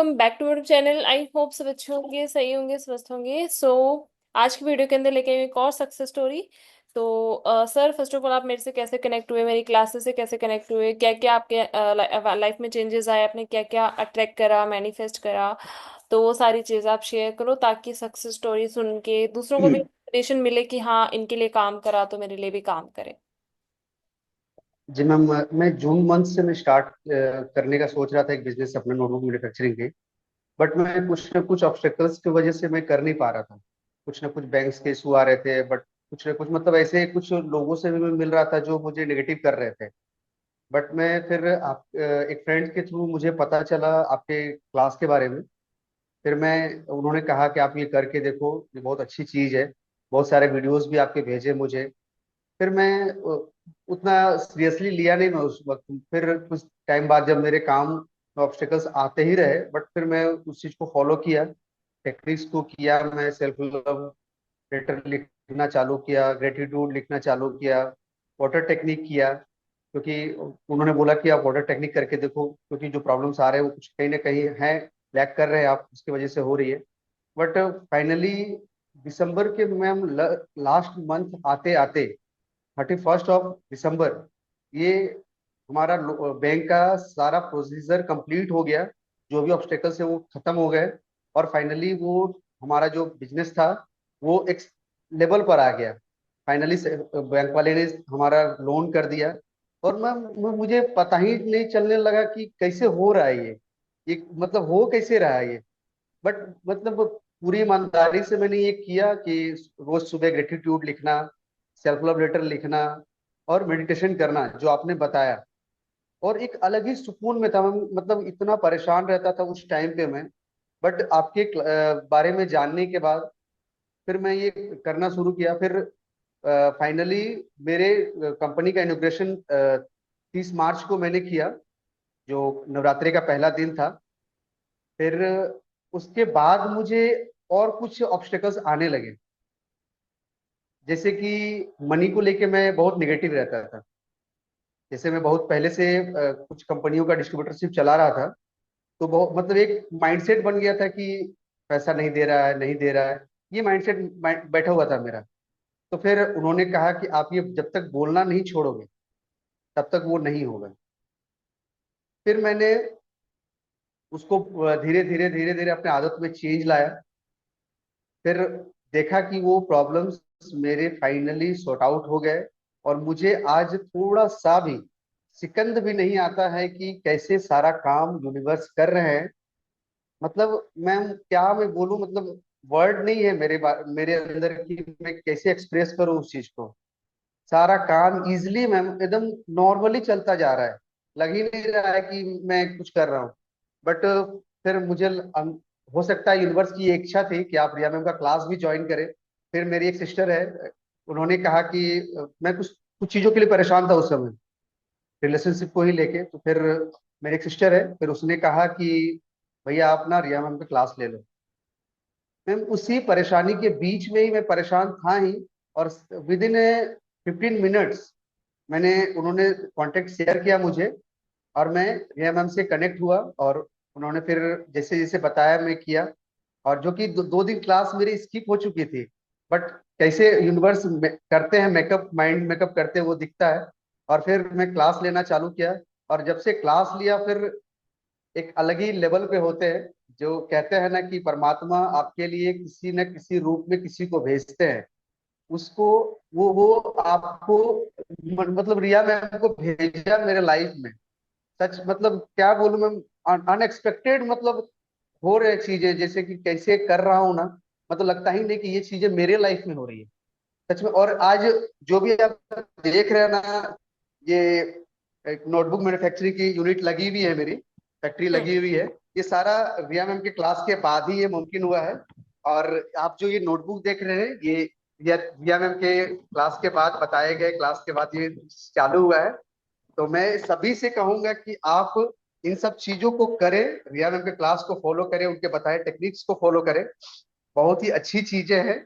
Welcome back to our channel. I hope सब अच्छे होंगे, सही होंगे, स्वस्थ होंगे। आज की वीडियो के अंदर लेके आई हूँ एक और success story. Sir, first of all आप मेरे से कैसे कनेक्ट हुए, मेरी क्लासेस से कैसे कनेक्ट हुए, क्या क्या आपके लाइफ में चेंजेस आए, आपने क्या क्या अट्रैक्ट करा, मैनिफेस्ट करा। तो वो सारी चीज़ आप शेयर करो ताकि सक्सेस स्टोरी सुन के दूसरों को भी इंस्पिरेशन मिले कि हाँ, इनके लिए काम करा तो मेरे लिए भी काम करे। जी मैम, मैं जून मंथ से मैं स्टार्ट करने का सोच रहा था एक बिजनेस अपने नोटबुक मैन्युफैक्चरिंग के। बट मैं कुछ ना कुछ ऑब्स्टेकल्स की वजह से मैं कर नहीं पा रहा था। कुछ ना कुछ बैंक्स के इशू आ रहे थे, बट कुछ ना कुछ मतलब ऐसे कुछ लोगों से भी मैं मिल रहा था जो मुझे नेगेटिव कर रहे थे। बट मैं फिर आप एक फ्रेंड के थ्रू मुझे पता चला आपके क्लास के बारे में। फिर मैं उन्होंने कहा कि आप ये करके देखो, ये बहुत अच्छी चीज़ है। बहुत सारे वीडियोस भी आपके भेजे मुझे। फिर मैं उतना सीरियसली लिया नहीं मैं उस वक्त। फिर कुछ टाइम बाद जब मेरे काम में ऑब्स्टेकल्स आते ही रहे, बट फिर मैं उस चीज को फॉलो किया, टेक्निक्स को किया। मैं सेल्फ लव लेटर लिखना चालू किया, ग्रेटिट्यूड लिखना चालू किया, वाटर टेक्निक किया। क्योंकि उन्होंने बोला कि आप वाटर टेक्निक करके देखो, क्योंकि जो प्रॉब्लम्स आ रहे हैं वो कुछ कहीं ना कहीं हैं, लैक कर रहे हैं आप, उसकी वजह से हो रही है। बट फाइनली दिसंबर के मैम, लास्ट मंथ आते आते 31 दिसंबर, ये हमारा बैंक का सारा प्रोसीजर कंप्लीट हो गया। जो भी ऑब्स्टेकल्स है वो खत्म हो गए। और फाइनली वो हमारा जो बिजनेस था वो एक लेवल पर आ गया। फाइनली बैंक वाले ने हमारा लोन कर दिया। और मुझे पता ही नहीं चलने लगा कि कैसे हो रहा है ये मतलब हो कैसे रहा है ये। बट मतलब पूरी ईमानदारी से मैंने ये किया कि रोज सुबह ग्रेटिट्यूड लिखना, सेल्फ लव लेटर लिखना और मेडिटेशन करना जो आपने बताया। और एक अलग ही सुकून में था मैं, मतलब इतना परेशान रहता था उस टाइम पे मैं। बट आपके बारे में जानने के बाद फिर मैं ये करना शुरू किया। फिर फाइनली मेरे कंपनी का इनोग्रेशन 30 मार्च को मैंने किया, जो नवरात्रि का पहला दिन था। फिर उसके बाद मुझे और कुछ ऑब्स्टेकल्स आने लगे। जैसे कि मनी को लेके मैं बहुत निगेटिव रहता था। जैसे मैं बहुत पहले से कुछ कंपनियों का डिस्ट्रीब्यूटरशिप चला रहा था। तो बहुत मतलब एक माइंडसेट बन गया था कि पैसा नहीं दे रहा है, नहीं दे रहा है। ये माइंडसेट बैठा हुआ था मेरा। तो फिर उन्होंने कहा कि आप ये जब तक बोलना नहीं छोड़ोगे तब तक वो नहीं होगा। फिर मैंने उसको धीरे धीरे धीरे धीरे अपने आदत में चेंज लाया। फिर देखा कि वो प्रॉब्लम्स मेरे फाइनली सॉर्ट आउट हो गए। और मुझे आज थोड़ा सा भी सिकंद भी नहीं आता है कि कैसे सारा काम यूनिवर्स कर रहे हैं। मतलब मैं बोलूं, मतलब वर्ड नहीं है मेरे अंदर कि मैं कैसे एक्सप्रेस करूं उस चीज को। सारा काम इजिली मैम एकदम नॉर्मली चलता जा रहा है। लग ही नहीं रहा है कि मैं कुछ कर रहा हूँ। बट फिर हो सकता है यूनिवर्स की ये इच्छा थी कि आप रिया मैम का क्लास भी ज्वाइन करें। फिर मेरी एक सिस्टर है, उन्होंने कहा कि मैं कुछ कुछ चीजों के लिए परेशान था उस समय, रिलेशनशिप को ही लेके। तो फिर मेरी एक सिस्टर है, फिर उसने कहा कि भैया आप ना रिया मैम का क्लास ले लो। मैम उसी परेशानी के बीच में ही मैं परेशान था ही। और विद इन 15 मिनट्स मैंने उन्होंने कांटेक्ट शेयर किया मुझे। और मैं रिया मैम से कनेक्ट हुआ। और उन्होंने फिर जैसे जैसे बताया मैं किया। और जो कि 2 दिन क्लास मेरी स्किप हो चुकी थी। बट कैसे यूनिवर्स करते हैं मेकअप, माइंड मेकअप करते हैं वो दिखता है। और फिर मैं क्लास लेना चालू किया। और जब से क्लास लिया फिर एक अलग ही लेवल पे होते हैं। जो कहते हैं ना कि परमात्मा आपके लिए किसी न किसी रूप में किसी को भेजते हैं। उसको वो आपको मतलब रिया मैम को भेजा मेरे लाइफ में। सच मतलब क्या बोलूं मैं, अनएक्सपेक्टेड मतलब हो रहे चीजें जैसे कि कैसे कर रहा हूँ ना। मतलब लगता ही नहीं कि ये चीजें मेरे लाइफ में हो रही है सच में। और आज जो भी आप देख रहे हैं ना, ये एक नोटबुक मैन्युफैक्चरिंग की यूनिट लगी हुई है, मेरी फैक्ट्री हम्म। लगी हुई है। ये सारा रिया मैम के क्लास के बाद ही ये मुमकिन हुआ है। और आप जो ये नोटबुक देख रहे हैं ये रिया मैम के क्लास के बाद, बताए गए क्लास के बाद ये चालू हुआ है। तो मैं सभी से कहूंगा कि आप इन सब चीजों को करें, रिया मैम के क्लास को फॉलो करें, उनके बताए टेक्निक्स को फॉलो करें। बहुत ही अच्छी चीजें हैं।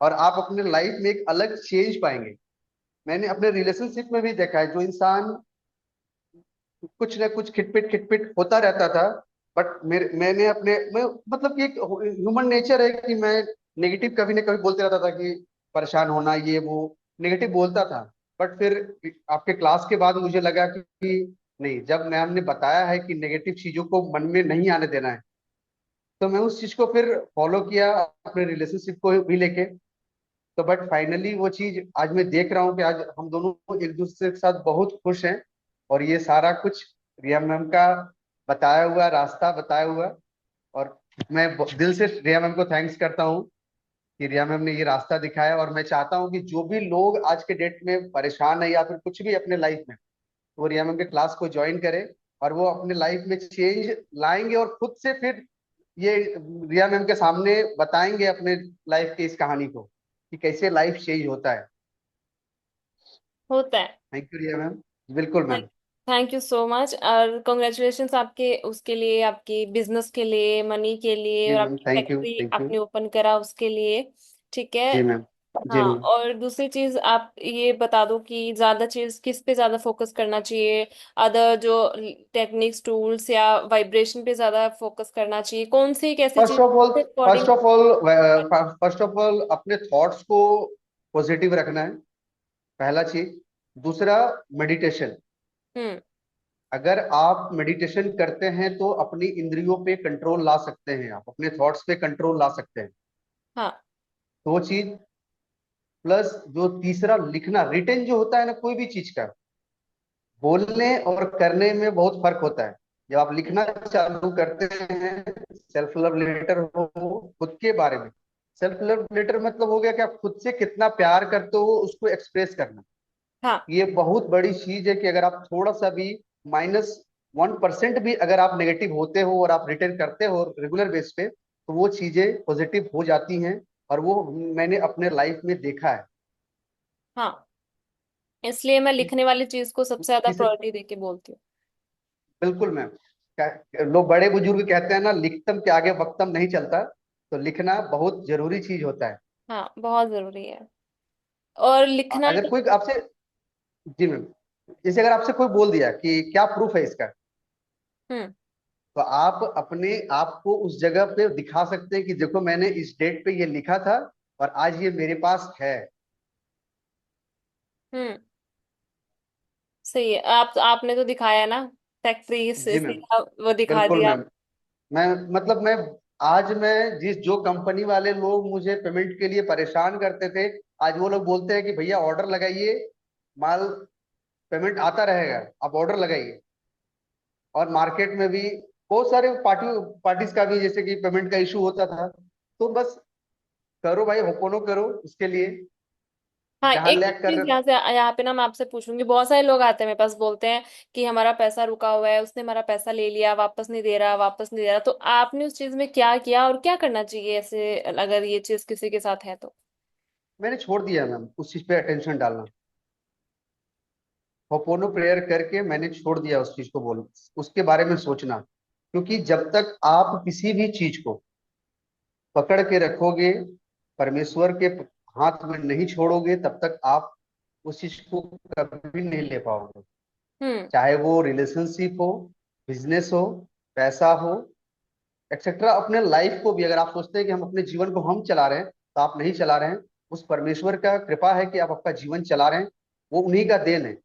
और आप अपने लाइफ में एक अलग चेंज पाएंगे। मैंने अपने रिलेशनशिप में भी देखा है, जो इंसान कुछ ना कुछ खिटपिट खिटपिट होता रहता था, बट मैंने अपने मैं मतलब कि एक ह्यूमन नेचर है कि मैं नेगेटिव कभी ना कभी बोलते रहता था कि परेशान होना ये वो, नेगेटिव बोलता था। बट फिर आपके क्लास के बाद मुझे लगा कि नहीं, जब मैम ने बताया है कि नेगेटिव चीजों को मन में नहीं आने देना है, तो मैं उस चीज को फिर फॉलो किया अपने रिलेशनशिप को भी लेके। तो बट फाइनली वो चीज आज मैं देख रहा हूँ कि आज हम दोनों एक दूसरे के साथ बहुत खुश हैं। और ये सारा कुछ रिया मैम का बताया हुआ रास्ता बताया हुआ। और मैं दिल से रिया मैम को थैंक्स करता हूँ कि रिया मैम ने ये रास्ता दिखाया। और मैं चाहता हूँ कि जो भी लोग आज के डेट में परेशान है या फिर कुछ भी अपने लाइफ में, वो रिया मैम के क्लास को ज्वाइन करे और वो अपने लाइफ में चेंज लाएंगे और खुद से फिर ये रिया मैम के सामने बताएंगे अपने लाइफ की इस कहानी को कि कैसे लाइफ चेंज होता है। होता है। Thank you Riya ma'am. बिल्कुल मैम। थैंक यू सो मच, और कॉन्ग्रेचुलेशंस आपके उसके लिए, आपकी बिजनेस के लिए, मनी के लिए, जी और मैम, आपकी thank you factory thank you. आपने ओपन करा उसके लिए। ठीक है। जी मैम। जी हाँ, मैम। और दूसरी चीज आप ये बता दो कि ज्यादा चीज किस पे ज्यादा फोकस करना चाहिए? अदर जो टेक्निक्स, टूल्स, या वाइब्रेशन पे ज्यादा फोकस करना चाहिए? कौन सी एक ऐसी फर्स्ट चीज of all according? First of all first of all अपने थॉट्स को पॉजिटिव रखना है, पहला चीज। दूसरा, मेडिटेशन। हम्म। अगर आप मेडिटेशन करते हैं तो अपनी इंद्रियों पे कंट्रोल ला सकते हैं, आप अपने थॉट्स पे कंट्रोल ला सकते हैं। हाँ। दो चीज। प्लस जो तीसरा, लिखना, रिटेन जो होता है ना कोई भी चीज का, बोलने और करने में बहुत फर्क होता है। जब आप लिखना चालू करते हैं, सेल्फ लव लेटर हो खुद के बारे में, सेल्फ लव लेटर मतलब हो गया कि आप खुद से कितना प्यार करते हो उसको एक्सप्रेस करना। हाँ। ये बहुत बड़ी चीज है कि अगर आप थोड़ा सा भी -1% भी अगर आप नेगेटिव होते हो और आप रिटर्न करते हो रेगुलर बेस पे, तो वो चीजें पॉजिटिव हो जाती हैं। और वो मैंने अपने लाइफ में देखा है। हाँ, इसलिए मैं लिखने वाली चीज को सबसे ज्यादा किसी प्रायोरिटी देके बोलती हूँ। बिल्कुल मैम। लोग बड़े बुजुर्ग कहते हैं ना, लिखतम के आगे वक्तम नहीं चलता। तो लिखना बहुत जरूरी चीज होता है। हाँ, बहुत जरूरी है। और लिखना। अगर कोई आपसे, जी मैम, जैसे अगर आपसे कोई बोल दिया कि क्या प्रूफ है इसका, हम्म। तो आप अपने आप को उस जगह पे दिखा सकते हैं कि देखो मैंने इस डेट पे ये लिखा था और आज ये मेरे पास है। हम्म। सही है। आपने तो दिखाया ना, फैक्ट्री से जी मैम। सीधा वो दिखा बिल्कुल दिया। मैम। मैं मतलब मैं आज मैं जिस जो कंपनी वाले लोग मुझे पेमेंट के लिए परेशान करते थे, आज वो लोग बोलते हैं कि भैया ऑर्डर लगाइए, माल पेमेंट आता रहेगा, आप ऑर्डर लगाइए। और मार्केट में भी बहुत सारे पार्टीज का भी जैसे कि पेमेंट का इशू होता था। तो बस करो भाई, होपोनो करो उसके लिए, हाँ, जहां एक लैग कर चीज रहे। यहाँ से यहाँ पे ना मैं आपसे पूछूंगी, बहुत सारे लोग आते हैं मेरे पास, बोलते हैं कि हमारा पैसा रुका हुआ है, उसने हमारा पैसा ले लिया, वापस नहीं दे रहा, वापस नहीं दे रहा। तो आपने उस चीज में क्या किया और क्या करना चाहिए ऐसे, अगर ये चीज किसी के साथ है तो? मैंने छोड़ दिया मैम उस चीज पे अटेंशन डालना। होपोनो प्रेयर करके मैंने छोड़ दिया उस चीज को, बोल उसके बारे में सोचना। क्योंकि जब तक आप किसी भी चीज को पकड़ के रखोगे, परमेश्वर के हाथ में नहीं छोड़ोगे, तब तक आप उस चीज को कभी नहीं ले पाओगे। हम्म। चाहे वो रिलेशनशिप हो, बिजनेस हो, पैसा हो, एक्सेट्रा। अपने लाइफ को भी अगर आप सोचते हैं कि हम अपने जीवन को हम चला रहे हैं, तो आप नहीं चला रहे हैं। उस परमेश्वर का कृपा है कि आप आपका जीवन चला रहे हैं। वो उन्हीं का देन है।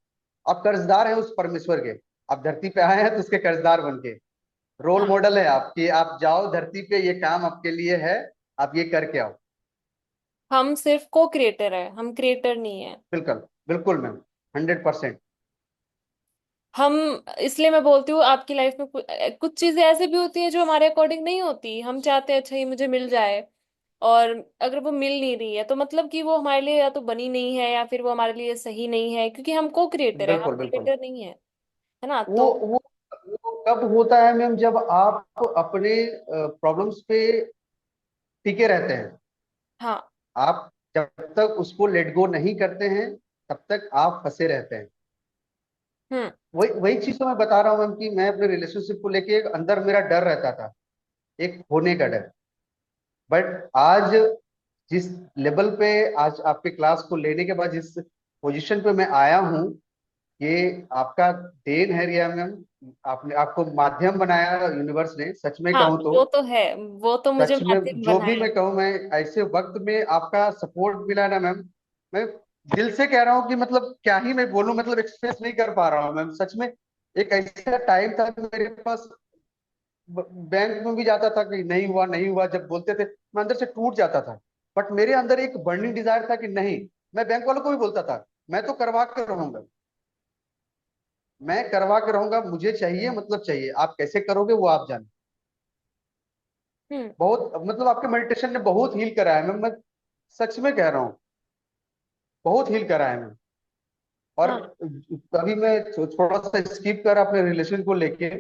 आप कर्जदार हैं उस परमेश्वर के। आप धरती पे आए हैं तो उसके कर्जदार बन के। रोल हाँ, मॉडल है आप कि आप जाओ धरती पे, ये काम आपके लिए है, आप ये करके आओ। हम सिर्फ को क्रिएटर है, हम क्रिएटर नहीं है। बिल्कुल। बिल्कुल मैम। 100%। हम, इसलिए मैं बोलती हूँ आपकी लाइफ में कुछ चीजें ऐसे भी होती हैं जो हमारे अकॉर्डिंग नहीं होती, हम चाहते हैं अच्छा ये मुझे मिल जाए, और अगर वो मिल नहीं रही है तो मतलब कि वो हमारे लिए या तो बनी नहीं है, या फिर वो हमारे लिए सही नहीं है, क्योंकि हम को क्रिएटर है, हम बिल्कुल बिल्कुल। क्रिएटर नहीं है। है ना? वो तो वो वो कब होता है मैम, जब आप अपने प्रॉब्लम्स पे टिके रहते हैं। हाँ। आप जब तक उसको लेट गो नहीं करते हैं, तब तक आप फंसे रहते हैं। हम्म। वही वही चीज तो मैं बता रहा हूँ मैम कि मैं अपने रिलेशनशिप को लेके एक अंदर मेरा डर रहता था, एक होने का डर। बट आज जिस लेवल पे, आज आपके क्लास को लेने के बाद जिस पोजीशन पे मैं आया हूँ, ये आपका देन है रिया मैम। आपने, आपको माध्यम बनाया यूनिवर्स ने, सच में हाँ कहूँ तो। वो तो है, वो तो मुझे सच में माध्यम जो भी बनाया। मैं कहूँ, मैं ऐसे वक्त में आपका सपोर्ट मिला ना मैम, मैं दिल से कह रहा हूँ कि मतलब क्या ही मैं बोलूं, मतलब एक्सप्रेस नहीं कर पा रहा हूँ मैम, सच में। एक ऐसा टाइम था कि मेरे पास बैंक में भी जाता था कि नहीं हुआ नहीं हुआ, जब बोलते थे मैं अंदर से टूट जाता था। बट मेरे अंदर एक बर्निंग डिजायर था कि नहीं, मैं बैंक वालों को भी बोलता था मैं तो करवा कर रहूंगा, मैं करवा के रहूंगा, मुझे चाहिए, मतलब चाहिए, आप कैसे करोगे वो आप जाने। हम्म। बहुत मतलब आपके मेडिटेशन ने बहुत हील करा है मैं सच में कह रहा हूँ, बहुत हील करा है मैं। और हाँ। कभी मैं थोड़ा सा स्किप कर अपने रिलेशन को लेके,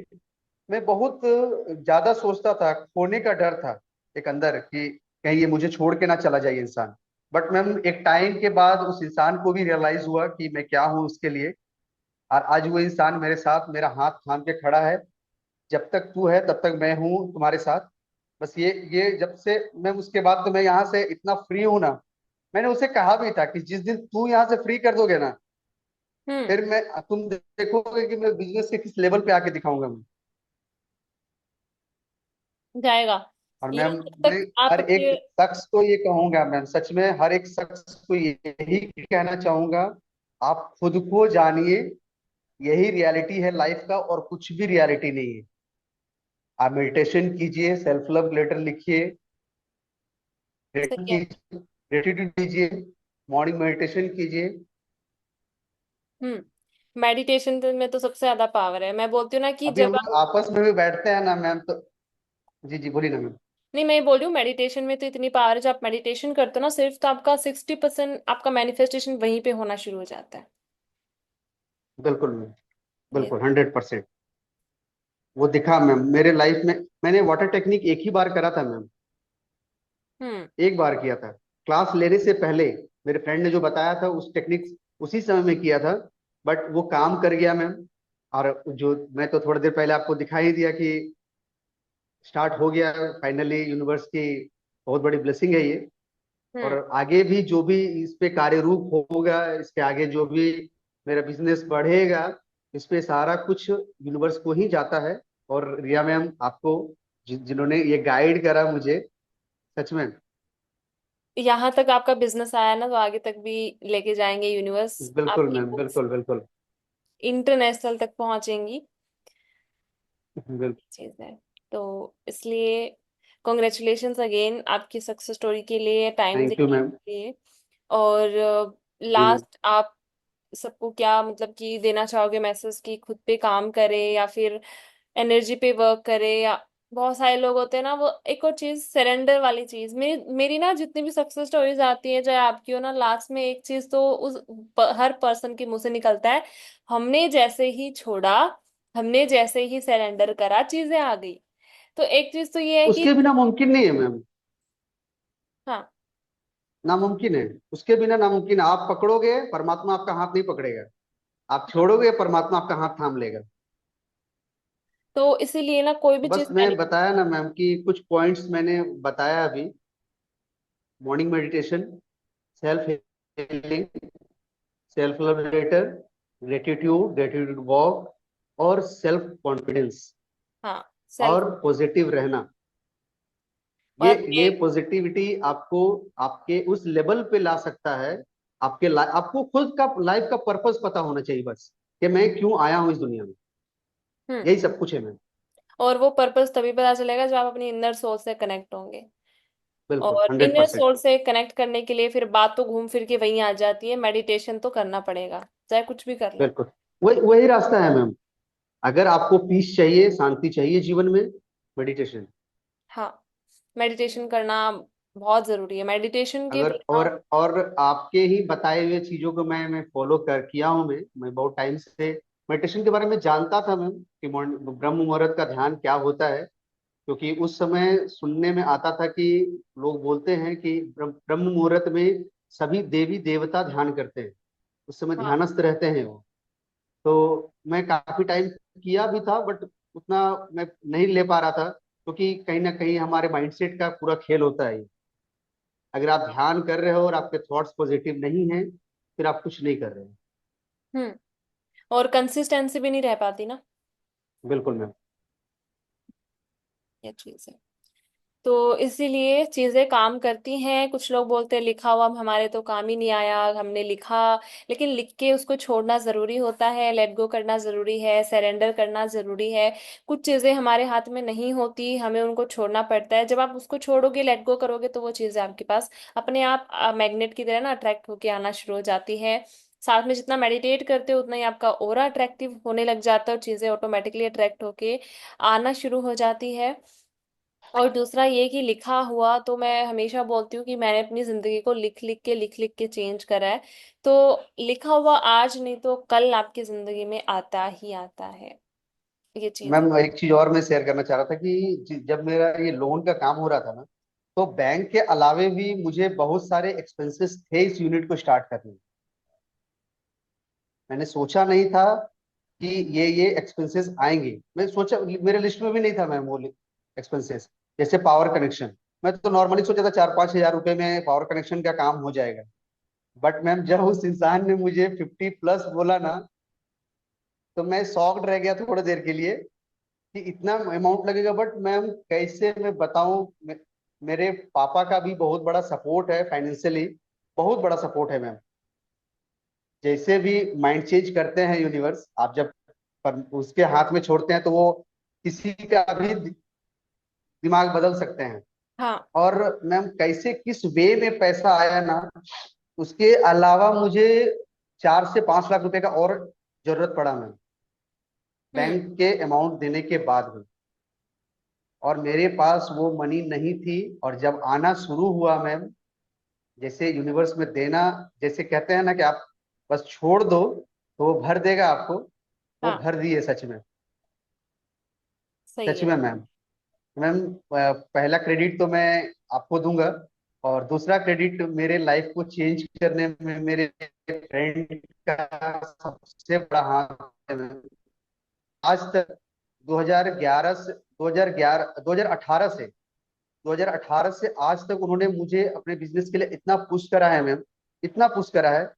मैं बहुत ज्यादा सोचता था, खोने का डर था एक अंदर कि कहीं ये मुझे छोड़ के ना चला जाए इंसान। बट मैम एक टाइम के बाद उस इंसान को भी रियलाइज हुआ कि मैं क्या हूँ उसके लिए। और आज वो इंसान मेरे साथ मेरा हाथ थाम के खड़ा है, जब तक तू है तब तक मैं हूँ तुम्हारे साथ। बस ये जब से मैं, उसके बाद तो मैं यहाँ से इतना फ्री हूं ना। मैंने उसे कहा भी था कि जिस दिन तू यहाँ से फ्री कर दोगे ना, हम्म। फिर मैं, तुम देखोगे कि मैं बिजनेस के किस लेवल पे आके दिखाऊंगा मैं। जाएगा। और ये मैम, जब मैं तक आप हर एक अपने। शख्स को ये कहूंगा मैम, सच में हर एक शख्स को यही कहना चाहूंगा, आप खुद को जानिए, यही रियलिटी है लाइफ का, और कुछ भी रियलिटी नहीं है। आप मेडिटेशन कीजिए, सेल्फ लव लेटर लिखिए, सही है। ग्रेटिट्यूड कीजिए, मॉर्निंग मेडिटेशन कीजिए। मेडिटेशन में तो सबसे ज्यादा पावर है, मैं बोलती हूँ ना कि अभी हम जब लोग आपस में भी बैठते हैं ना मैम, तो जी जी बोलिए ना मैम। नहीं, मैं ये बोल रही हूँ मेडिटेशन में तो इतनी पावर है, जब आप मेडिटेशन करते हो ना सिर्फ, तो आपका 60% आपका मैनिफेस्टेशन वहीं पे होना शुरू हो जाता है। बिल्कुल मैम, ये। बिल्कुल 100%। वो दिखा मैम मेरे लाइफ में। मैंने वाटर टेक्निक एक ही बार करा था मैम, हम्म। एक बार किया था। क्लास लेने से पहले मेरे फ्रेंड ने जो बताया था उस टेक्निक, उसी समय में किया था। बट वो काम कर गया मैम। और जो मैं तो थोड़ी देर पहले आपको दिखाई दिया कि स्टार्ट हो गया फाइनली, यूनिवर्स की बहुत बड़ी ब्लेसिंग है ये। और हम्म। आगे भी जो भी इस पे कार्य रूप होगा, इसके आगे जो भी मेरा बिजनेस बढ़ेगा, इस पे सारा कुछ यूनिवर्स को ही जाता है। और रिया मैम आपको, जिन्होंने ये गाइड करा मुझे, सच में। यहाँ तक आपका बिजनेस आया ना, तो आगे तक भी लेके जाएंगे यूनिवर्स। बिल्कुल आपकी मैम, बुक्स बिल्कुल बिल्कुल इंटरनेशनल तक पहुंचेंगी। बिल्कुल। चीज है। तो इसलिए कॉन्ग्रेचुलेशंस अगेन आपकी सक्सेस स्टोरी के लिए, टाइम थैंक यू देने मैम। के लिए। और जी मैम। लास्ट आप सबको क्या मतलब कि देना चाहोगे मैसेज, कि खुद पे काम करे या फिर एनर्जी पे वर्क करे, या बहुत सारे लोग होते हैं ना, वो एक और चीज सरेंडर वाली चीज, मेरी मेरी ना जितनी भी सक्सेस स्टोरीज आती है चाहे आपकी हो ना, लास्ट में एक चीज तो हर पर्सन के मुंह से निकलता है, हमने जैसे ही छोड़ा, हमने जैसे ही सरेंडर करा, चीजें आ गई। तो एक चीज तो ये है कि उसके बिना मुमकिन नहीं है मैम, हाँ, नामुमकिन है। उसके बिना नामुमकिन है। आप पकड़ोगे, परमात्मा आपका हाथ नहीं पकड़ेगा। आप छोड़ोगे, परमात्मा आपका हाथ थाम लेगा। तो इसीलिए ना कोई भी बस चीज मैं बताया ना मैम कि कुछ पॉइंट्स मैंने बताया अभी। Morning meditation, self healing, self love letter, gratitude, gratitude walk, और सेल्फ कॉन्फिडेंस, हाँ, सेल्फ। और पॉजिटिव रहना। ये और ये ये पॉजिटिविटी आपको आपके उस लेवल पे ला सकता है। आपको खुद का लाइफ का पर्पस पता होना चाहिए बस, कि मैं क्यों आया हूं इस दुनिया में। हम्म। यही सब कुछ है मैम। और वो पर्पस तभी पता चलेगा जब आप अपनी इनर सोल से कनेक्ट होंगे। बिल्कुल और हंड्रेड इनर परसेंट सोल से कनेक्ट करने के लिए फिर बात तो घूम फिर के वहीं आ जाती है, मेडिटेशन तो करना पड़ेगा, चाहे कुछ भी कर लो। बिल्कुल वही वही रास्ता है मैम। अगर आपको पीस चाहिए, शांति चाहिए जीवन में, मेडिटेशन। हाँ, मेडिटेशन करना बहुत जरूरी है, मेडिटेशन के अगर बिना। और आपके ही बताए हुए चीजों को मैं फॉलो कर किया हूं। मैं बहुत टाइम से मेडिटेशन के बारे में जानता था मैम, कि ब्रह्म मुहूर्त का ध्यान क्या होता है। क्योंकि उस समय सुनने में आता था कि लोग बोलते हैं कि ब्रह्म मुहूर्त में सभी देवी देवता ध्यान करते हैं, उस समय हाँ। ध्यानस्थ रहते हैं वो। तो मैं काफी टाइम किया भी था, बट उतना मैं नहीं ले पा रहा था, क्योंकि कहीं ना कहीं हमारे माइंडसेट का पूरा खेल होता है ये। अगर आप ध्यान कर रहे हो और आपके थॉट्स पॉजिटिव नहीं हैं, फिर आप कुछ नहीं कर रहे हो। हम्म। और कंसिस्टेंसी भी नहीं रह पाती ना, बिल्कुल मैम। ये चीज है। तो इसीलिए चीजें काम करती हैं। कुछ लोग बोलते हैं लिखा हुआ हमारे तो काम ही नहीं आया, हमने लिखा, लेकिन लिख के उसको छोड़ना जरूरी होता है, लेट गो करना जरूरी है, सरेंडर करना जरूरी है। कुछ चीजें हमारे हाथ में नहीं होती, हमें उनको छोड़ना पड़ता है। जब आप उसको छोड़ोगे, लेट गो करोगे, तो वो चीजें आपके पास अपने आप मैग्नेट की तरह ना अट्रैक्ट होके आना शुरू हो जाती है। साथ में जितना मेडिटेट करते हो उतना ही आपका ओरा अट्रैक्टिव होने लग जाता है, और चीजें ऑटोमेटिकली अट्रैक्ट होके आना शुरू हो जाती है। और दूसरा ये कि लिखा हुआ, तो मैं हमेशा बोलती हूँ कि मैंने अपनी जिंदगी को लिख लिख के चेंज करा है। तो लिखा हुआ आज नहीं तो कल आपकी जिंदगी में आता ही आता है, ये चीज है। मैम एक चीज और मैं शेयर करना चाह रहा था कि जब मेरा ये लोन का काम हो रहा था ना, तो बैंक के अलावे भी मुझे बहुत सारे एक्सपेंसेस थे इस यूनिट को स्टार्ट करने में। मैंने सोचा नहीं था कि ये एक्सपेंसेस आएंगे। मैं सोचा, मेरे लिस्ट में भी नहीं था मैम वो एक्सपेंसेस। जैसे पावर कनेक्शन, मैं तो नॉर्मली सोचा था 4-5 हजार रुपए में पावर कनेक्शन का काम हो जाएगा। बट मैम जब उस इंसान ने मुझे 50+ बोला ना, तो मैं शॉक्ड रह गया थोड़ी देर के लिए कि इतना अमाउंट लगेगा। बट मैम कैसे मैं बताऊं, मेरे पापा का भी बहुत बड़ा सपोर्ट है फाइनेंशियली, बहुत बड़ा सपोर्ट है मैम। जैसे भी माइंड चेंज करते हैं यूनिवर्स, आप जब पर उसके हाथ में छोड़ते हैं तो वो किसी का भी दिमाग बदल सकते हैं। हाँ। और मैम कैसे किस वे में पैसा आया ना, उसके अलावा मुझे 4 से 5 लाख रुपए का और जरूरत पड़ा मैम, हम्म। बैंक के अमाउंट देने के बाद भी। और मेरे पास वो मनी नहीं थी। और जब आना शुरू हुआ मैम, जैसे यूनिवर्स में देना, जैसे कहते हैं ना कि आप बस छोड़ दो तो वो भर देगा आपको, वो हाँ, भर दिए सच में। सही सच है। में मैम। मैम पहला क्रेडिट तो मैं आपको दूंगा, और दूसरा क्रेडिट मेरे लाइफ को चेंज करने में मेरे फ्रेंड का सबसे बड़ा हाथ है मैम। आज तक 2011 से 2011 2018 से 2018 से आज तक उन्होंने मुझे अपने बिजनेस के लिए इतना पुश करा है मैम, इतना पुश करा है।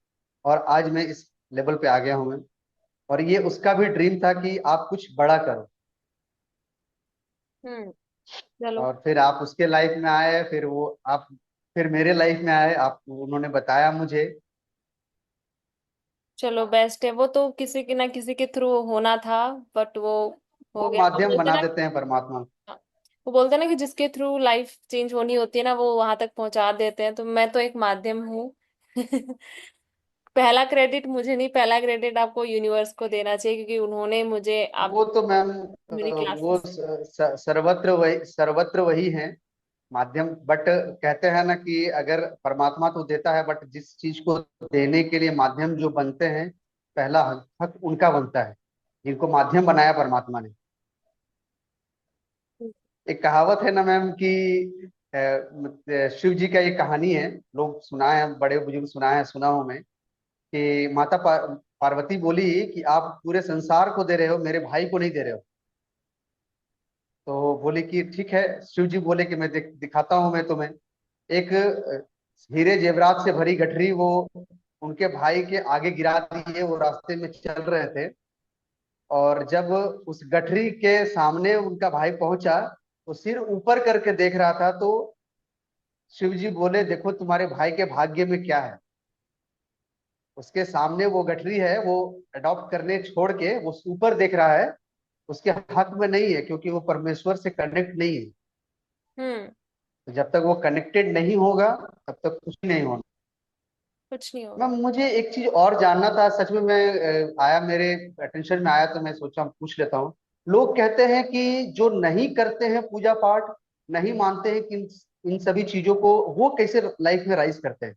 और आज मैं इस लेवल पे आ गया हूँ मैम। और ये उसका भी ड्रीम था कि आप कुछ बड़ा करो। हम्म। चलो। और फिर आप उसके लाइफ में आए, फिर वो आप फिर मेरे लाइफ में आए, आप उन्होंने बताया मुझे। चलो, बेस्ट है। वो तो किसी के ना किसी के थ्रू होना था, बट वो हो वो गया। वो माध्यम बोलते बना ना, देते हैं परमात्मा। हाँ, वो बोलते ना कि जिसके थ्रू लाइफ चेंज होनी होती है ना, वो वहां तक पहुंचा देते हैं। तो मैं तो एक माध्यम हूँ। पहला क्रेडिट मुझे नहीं, पहला क्रेडिट आपको यूनिवर्स को देना चाहिए, क्योंकि उन्होंने मुझे आप वो तो मैम मेरी वो क्लासेस। सर्वत्र वही है माध्यम। बट कहते हैं ना कि अगर परमात्मा तो देता है, बट जिस चीज को देने के लिए माध्यम जो बनते हैं, पहला हक हक उनका बनता है जिनको माध्यम बनाया परमात्मा ने। एक कहावत है ना मैम कि शिव जी का ये कहानी है, लोग सुनाए हैं, बड़े बुजुर्ग सुनाए हैं, सुना हूं मैं कि पार्वती बोली कि आप पूरे संसार को दे रहे हो, मेरे भाई को नहीं दे रहे हो। तो बोले कि ठीक है। शिव जी बोले कि मैं दिखाता हूँ मैं तुम्हें। एक हीरे जेवरात से भरी गठरी वो उनके भाई के आगे गिरा दिए, वो रास्ते में चल रहे थे। और जब उस गठरी के सामने उनका भाई पहुंचा, तो सिर ऊपर करके देख रहा था। तो शिव जी बोले देखो तुम्हारे भाई के भाग्य में क्या है। उसके सामने वो गठरी है, वो अडॉप्ट करने छोड़ के वो ऊपर देख रहा है। उसके हक में नहीं है, क्योंकि वो परमेश्वर से कनेक्ट नहीं है। हम्म। तो जब तक वो कनेक्टेड नहीं होगा, तब तक कुछ नहीं होगा। कुछ नहीं होगा। मैम मुझे एक चीज और जानना था, सच में मैं आया मेरे अटेंशन में आया तो मैं सोचा पूछ लेता हूँ। लोग कहते हैं कि जो नहीं करते हैं पूजा पाठ, नहीं मानते हैं कि इन सभी चीजों को, वो कैसे लाइफ में राइज करते हैं।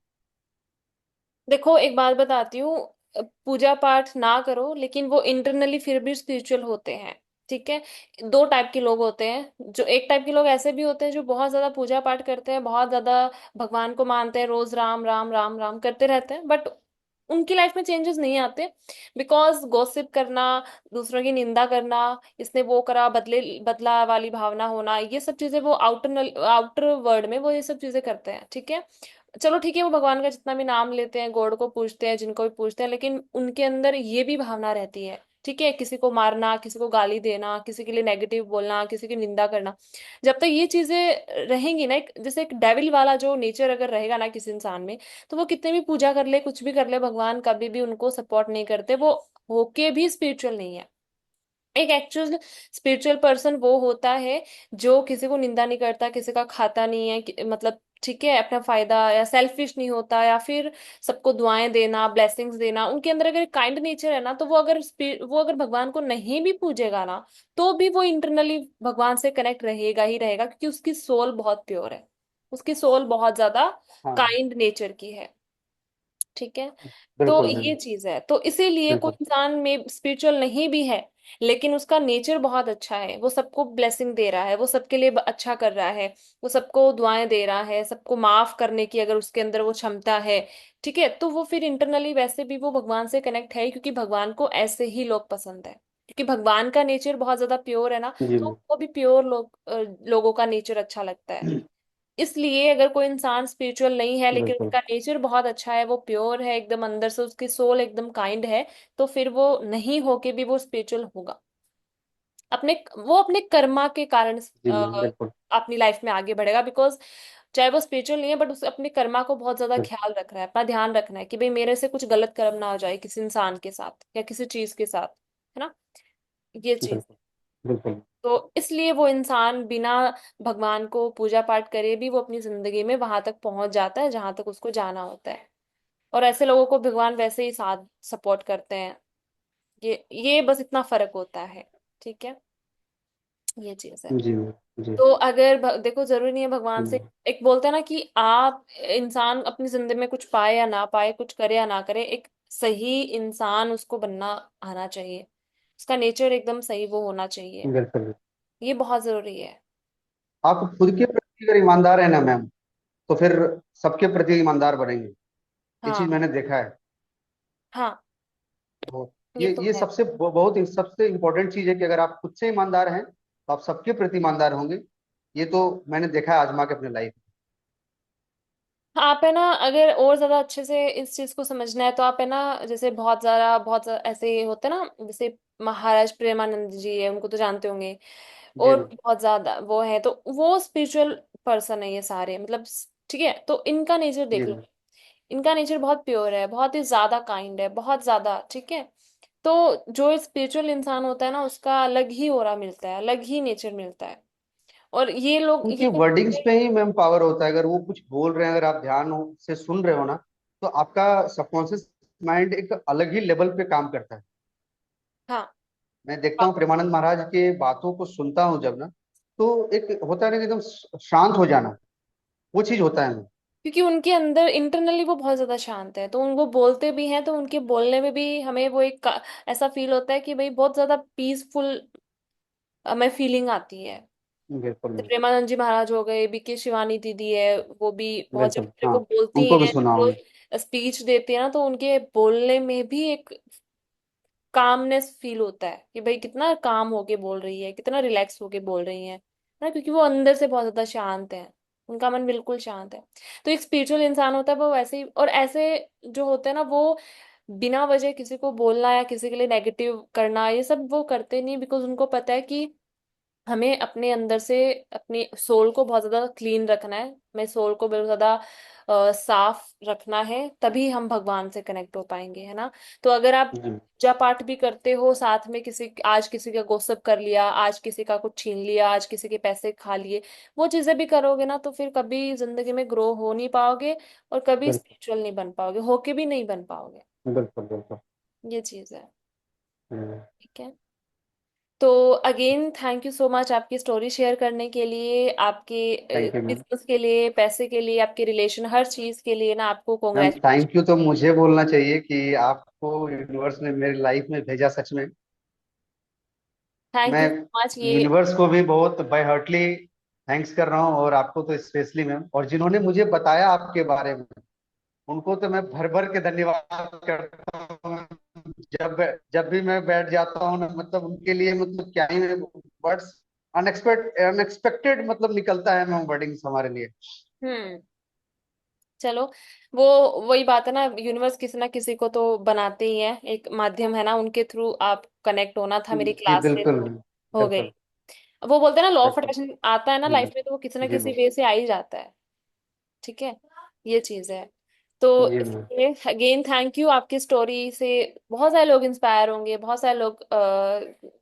देखो, एक बात बताती हूँ। पूजा पाठ ना करो, लेकिन वो इंटरनली फिर भी स्पिरिचुअल होते हैं। ठीक है। दो टाइप के लोग होते हैं। जो एक टाइप के लोग ऐसे भी होते हैं जो बहुत ज्यादा पूजा पाठ करते हैं, बहुत ज्यादा भगवान को मानते हैं, रोज राम राम राम राम करते रहते हैं, बट उनकी लाइफ में चेंजेस नहीं आते। बिकॉज गॉसिप करना, दूसरों की निंदा करना, इसने वो करा, बदले बदला वाली भावना होना, ये सब चीजें वो आउटर आउटर वर्ल्ड में वो ये सब चीजें करते हैं। ठीक है। चलो ठीक है, वो भगवान का जितना भी नाम लेते हैं, गॉड को पूजते हैं, जिनको भी पूजते हैं, लेकिन उनके अंदर ये भी भावना रहती है। ठीक है, किसी को मारना, किसी को गाली देना, किसी के लिए नेगेटिव बोलना, किसी की निंदा करना, जब तक ये चीजें रहेंगी ना, एक जैसे एक डेविल वाला जो नेचर अगर रहेगा ना किसी इंसान में, तो वो कितने भी पूजा कर ले, कुछ भी कर ले, भगवान कभी भी उनको सपोर्ट नहीं करते, वो होके भी स्पिरिचुअल नहीं है। एक एक्चुअल स्पिरिचुअल पर्सन वो होता है जो किसी को निंदा नहीं करता, किसी का खाता नहीं है, मतलब ठीक है, अपना फायदा, या सेल्फिश नहीं होता, या फिर सबको दुआएं देना, ब्लेसिंग्स देना, उनके अंदर अगर काइंड नेचर है ना, तो वो अगर भगवान को नहीं भी पूजेगा ना, तो भी वो इंटरनली भगवान से कनेक्ट रहेगा ही रहेगा, क्योंकि उसकी सोल बहुत प्योर है, उसकी सोल बहुत ज्यादा हाँ काइंड नेचर की है। ठीक है, तो बिल्कुल ये मैम। चीज है, तो इसीलिए कोई बिल्कुल। इंसान में स्पिरिचुअल नहीं भी है, लेकिन उसका नेचर बहुत अच्छा है, वो सबको ब्लेसिंग दे रहा है, वो सबके लिए अच्छा कर रहा है, वो सबको दुआएं दे रहा है, सबको माफ करने की अगर उसके अंदर वो क्षमता है, ठीक है, तो वो फिर इंटरनली वैसे भी वो भगवान से कनेक्ट है, क्योंकि भगवान को ऐसे ही लोग पसंद है, क्योंकि भगवान का नेचर बहुत ज्यादा प्योर है ना, जी तो मैम। वो भी प्योर लोगों का नेचर अच्छा लगता है। इसलिए अगर कोई इंसान स्पिरिचुअल नहीं है, लेकिन बिल्कुल। उसका नेचर बहुत अच्छा है, वो प्योर है एकदम अंदर से, उसकी सोल एकदम काइंड है, तो फिर वो नहीं होके भी वो स्पिरिचुअल होगा। अपने वो अपने कर्मा के कारण जी मैम। बिल्कुल। अपनी लाइफ में आगे बढ़ेगा, बिकॉज चाहे वो स्पिरिचुअल नहीं है, बट उसे अपने कर्मा को बहुत ज्यादा ख्याल रख रहा है, अपना ध्यान रखना है कि भाई मेरे से कुछ गलत कर्म ना हो जाए किसी इंसान के साथ या किसी चीज के साथ, है ना, ये चीज। बिल्कुल। बिल्कुल। तो इसलिए वो इंसान बिना भगवान को पूजा पाठ करे भी वो अपनी जिंदगी में वहां तक पहुंच जाता है जहां तक उसको जाना होता है। और ऐसे लोगों को भगवान वैसे ही साथ सपोर्ट करते हैं। ये बस इतना फर्क होता है। ठीक है, ये चीज है। जी मैम। जी। तो अगर देखो, जरूरी नहीं है भगवान से, हम्म। एक बोलते हैं ना कि आप इंसान अपनी जिंदगी में कुछ पाए या ना पाए, कुछ करे या ना करे, एक सही इंसान उसको बनना आना चाहिए, उसका नेचर एकदम सही वो होना चाहिए, बिल्कुल। ये बहुत जरूरी है। आप खुद के प्रति अगर ईमानदार है ना मैम, तो फिर सबके प्रति ईमानदार बनेंगे। ये चीज हाँ मैंने देखा है। हाँ, तो ये ये तो ये है। सबसे इम्पोर्टेंट चीज है कि अगर आप खुद से ईमानदार हैं तो आप सबके प्रति ईमानदार होंगे। ये तो मैंने देखा है आजमा के अपने लाइफ आप है ना, अगर और ज्यादा अच्छे से इस चीज को समझना है, तो आप है ना, जैसे ऐसे होते हैं ना, जैसे महाराज प्रेमानंद जी है, उनको तो जानते होंगे, में। जी और मैम। बहुत ज्यादा वो है, तो वो स्पिरिचुअल पर्सन है ये सारे, मतलब ठीक है, तो इनका नेचर जी देख लो, मैम। इनका नेचर बहुत प्योर है, बहुत ही ज्यादा काइंड है, बहुत ज्यादा, ठीक है। तो जो स्पिरिचुअल इंसान होता है ना, उसका अलग ही ऑरा मिलता है, अलग ही नेचर मिलता है। और ये लोग उनकी ये वर्डिंग्स पे ही मैम पावर होता है। अगर वो कुछ बोल रहे हैं, अगर आप से सुन रहे हो ना, तो आपका सबकॉन्शियस माइंड एक अलग ही लेवल पे काम करता है। हाँ, मैं देखता हूँ प्रेमानंद महाराज के बातों को सुनता हूँ जब ना, तो एक होता है ना कि एकदम शांत हो जाना, वो चीज होता है। क्योंकि उनके अंदर इंटरनली वो बहुत ज्यादा शांत है, तो उनको बोलते भी हैं, तो उनके बोलने में भी हमें वो एक ऐसा फील होता है कि भाई बहुत ज्यादा पीसफुल हमें फीलिंग आती है। बिल्कुल। तो प्रेमानंद जी महाराज हो गए, बीके शिवानी दीदी है, वो भी बहुत जब बिल्कुल। मेरे हाँ, को बोलती उनको भी हैं, सुना तो हूँ। स्पीच देती है ना, तो उनके बोलने में भी एक कामनेस फील होता है कि भाई कितना काम होके बोल रही है, कितना रिलैक्स होके बोल रही है ना, क्योंकि वो अंदर से बहुत ज्यादा शांत है, उनका मन बिल्कुल शांत है। तो एक स्पिरिचुअल इंसान होता है वो वैसे ही, और ऐसे जो होते हैं ना, वो बिना वजह किसी को बोलना या किसी के लिए नेगेटिव करना, ये सब वो करते नहीं, बिकॉज उनको पता है कि हमें अपने अंदर से अपनी सोल को बहुत ज्यादा क्लीन रखना है, हमें सोल को बहुत ज्यादा साफ रखना है, तभी हम भगवान से कनेक्ट हो पाएंगे, है ना। तो अगर आप जी। पूजा पाठ भी करते हो साथ में, आज किसी का गोसप कर लिया, आज किसी का कुछ छीन लिया, आज किसी के पैसे खा लिए, वो चीजें भी करोगे ना, तो फिर कभी जिंदगी में ग्रो हो नहीं पाओगे, और कभी बिल्कुल। स्पिरिचुअल नहीं बन पाओगे, होके भी नहीं बन पाओगे। बिल्कुल। बिल्कुल। ये चीज है। हम्म। ठीक है, तो again thank you so much आपकी स्टोरी शेयर करने के लिए, आपके थैंक यू मैम। बिजनेस के लिए, पैसे के लिए, आपके रिलेशन, हर चीज के लिए ना, आपको मैम कॉन्ग्रेचुलेशन। थैंक यू तो मुझे बोलना चाहिए कि आपको यूनिवर्स ने मेरी लाइफ में भेजा, सच में। थैंक मैं यू सो मच ये। यूनिवर्स को भी बहुत बाय हार्टली थैंक्स कर रहा हूँ, और आपको तो स्पेशली मैम, और जिन्होंने मुझे बताया आपके बारे में, उनको तो मैं भर भर के धन्यवाद करता हूँ। जब जब भी मैं बैठ जाता हूँ ना, मतलब उनके लिए, मतलब क्या ही वर्ड्स, अनएक्सपेक्टेड मतलब निकलता है मैम, वर्डिंग्स हमारे लिए। हम्म, चलो, वो वही बात है ना, यूनिवर्स किसी ना किसी को तो बनाते ही है, एक माध्यम है ना, उनके थ्रू आप कनेक्ट होना था मेरी जी क्लास से, बिल्कुल। तो हो गई। बिल्कुल। वो बोलते हैं ना, लॉ ऑफ बिल्कुल। अट्रैक्शन आता है ना जी लाइफ मैम। में, तो वो किसी ना जी किसी मैम। वे से आ ही जाता है। ठीक है, ये चीज है। तो जी मैम। इसलिए अगेन थैंक यू, आपकी स्टोरी से बहुत सारे लोग इंस्पायर होंगे, बहुत सारे लोग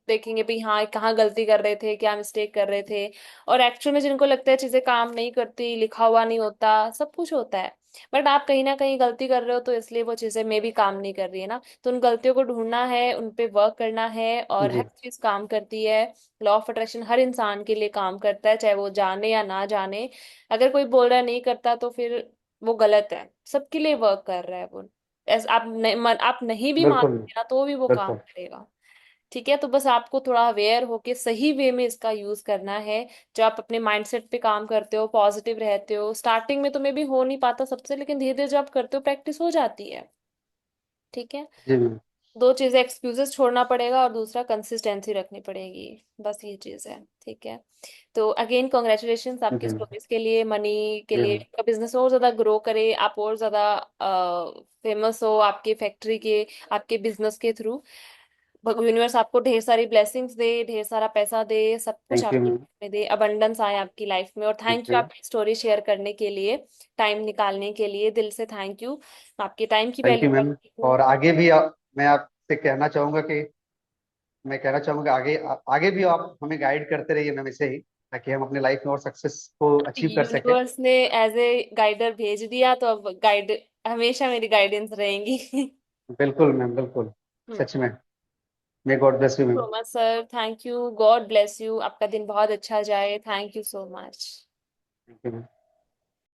देखेंगे भी हाँ कहाँ गलती कर रहे थे, क्या मिस्टेक कर रहे थे। और एक्चुअल में जिनको लगता है चीजें काम नहीं करती, लिखा हुआ नहीं होता, सब कुछ होता है, बट आप कहीं ना कहीं गलती कर रहे हो, तो इसलिए वो चीजें मे भी काम नहीं कर रही है ना। तो उन गलतियों को ढूंढना है, उन पे वर्क करना है, और हर जी। चीज काम करती है। लॉ ऑफ अट्रैक्शन हर इंसान के लिए काम करता है, चाहे वो जाने या ना जाने। अगर कोई बोल रहा है नहीं करता, तो फिर वो गलत है, सबके लिए वर्क कर रहा है वो। ऐसा आप नहीं भी बिल्कुल। मानते ना, तो भी वो काम बिल्कुल। करेगा। ठीक है, तो बस आपको थोड़ा अवेयर होके सही वे में इसका यूज करना है। जो आप अपने माइंडसेट पे काम करते हो, पॉजिटिव रहते हो, स्टार्टिंग में तो मे भी हो नहीं पाता सबसे, लेकिन धीरे धीरे जब आप करते हो प्रैक्टिस हो जाती है। ठीक है, जी मैम। दो चीजें, एक्सक्यूजेस छोड़ना पड़ेगा और दूसरा कंसिस्टेंसी रखनी पड़ेगी, बस ये चीज है। ठीक है, तो अगेन कॉन्ग्रेचुलेशन आपकी जी मैम। स्टोरीज के लिए, मनी के जी लिए, मैम। आपका बिजनेस और ज्यादा ग्रो करे, आप और ज्यादा फेमस हो आपके फैक्ट्री के, आपके बिजनेस के थ्रू। यूनिवर्स आपको ढेर सारी ब्लेसिंग्स दे, ढेर सारा पैसा दे, सब कुछ थैंक यू आपकी मैम। life में दे, अबंडेंस आए आपकी लाइफ में। और थैंक थैंक यू यू। आपकी स्टोरी शेयर करने के लिए, टाइम निकालने के लिए, दिल से थैंक यू। आपके टाइम की थैंक वैल्यू यू मैम। करती हूँ। और आगे भी मैं आपसे कहना चाहूंगा कि मैं कहना चाहूंगा आगे आगे भी आप हमें गाइड करते रहिए मैम, ऐसे ही, ताकि हम अपने लाइफ में और सक्सेस को अचीव कर सकें। यूनिवर्स ने एज ए गाइडर भेज दिया, तो अब गाइड हमेशा मेरी गाइडेंस रहेंगी। बिल्कुल मैम, बिल्कुल। हम्म। सच में। May God bless you so ma'am. Much sir, thank you, God bless you, आपका दिन बहुत अच्छा जाए, thank you so much. Thank you ma'am.